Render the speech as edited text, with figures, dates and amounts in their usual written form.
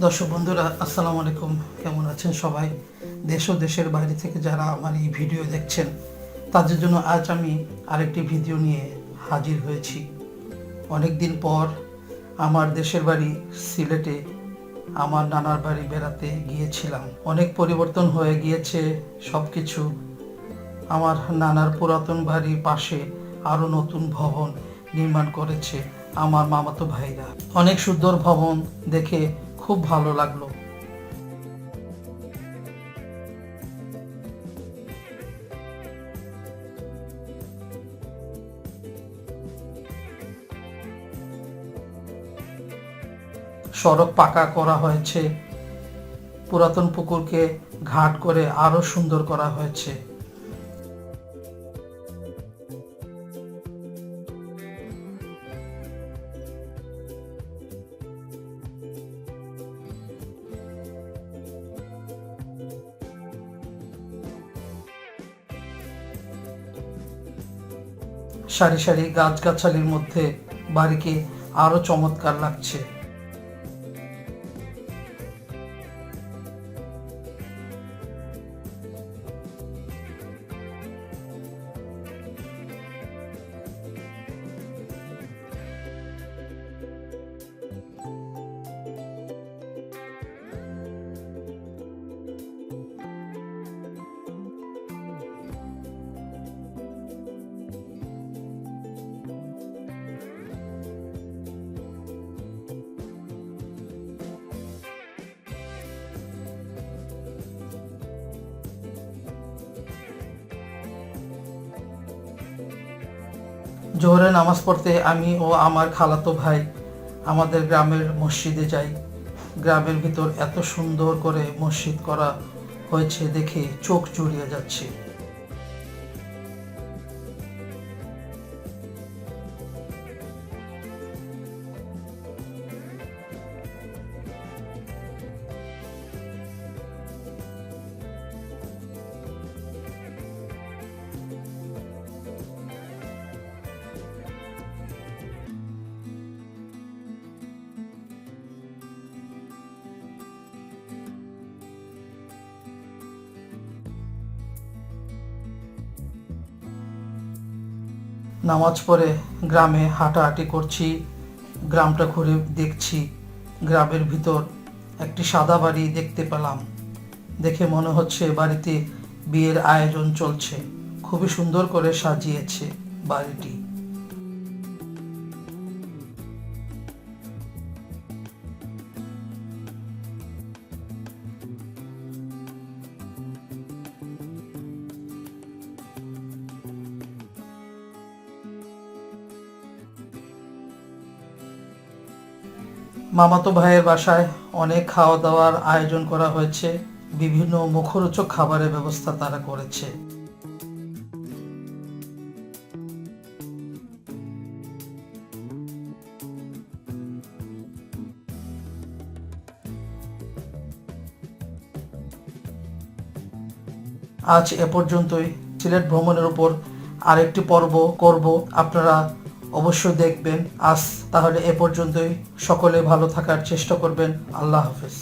দর্শক বন্ধুরা আসসালামু আলাইকুম। কেমন আছেন সবাই? দেশ ও দেশের বাইরে থেকে যারা আমার এই ভিডিও দেখছেন তাদের জন্য আজ আমি আরেকটি ভিডিও নিয়ে হাজির হয়েছি। অনেক দিন পর আমার দেশের বাড়ি সিলেটে আমার নানার বাড়ি বেড়াতে গিয়েছিলাম। অনেক পরিবর্তন হয়ে গিয়েছে সব কিছু। আমার নানার পুরাতন বাড়ির পাশে আরও নতুন ভবন নির্মাণ করেছে আমার মামাতো ভাইরা। অনেক সুন্দর ভবন দেখে খুব ভালো লাগলো। সড়ক পাকা করা হয়েছে, পুরাতন পুকুরকে ঘাট করে আরো সুন্দর করা হয়েছে। সারি সারি গাছগাছালির মধ্যে বাড়িকে আরো চমৎকার লাগছে। জোহরে নামাজ পড়তে আমি ও আমার খালাতো ভাই আমাদের গ্রামের মসজিদে যাই। গ্রামের ভিতর এত সুন্দর করে মসজিদ করা হয়েছে দেখে চোখ জুড়িয়ে যাচ্ছে। নামাজ পড়ে গ্রামে হাঁটাহাঁটি করছি, গ্রামটা ঘুরে দেখছি। গ্রামের ভিতর একটি সাদা বাড়ি দেখতে পেলাম। দেখে মনে হচ্ছে বাড়িতে বিয়ের আয়োজন চলছে। খুবই সুন্দর করে সাজিয়েছে বাড়িটি। মামাতো ভাইয়ের বাসায় অনেক খাওয়া দাওয়ার আয়োজন করা হয়েছে। বিভিন্ন মুখরোচক খাবারের ব্যবস্থা তারা করেছে। আজ এ পর্যন্তই। সিলেট ভ্রমণের উপর আরেকটি পর্ব করব, আপনারা অবশ্যই দেখবেন। আজ তাহলে এ পর্যন্তই। সকলে ভালো থাকার চেষ্টা করবেন। আল্লাহ হাফেজ।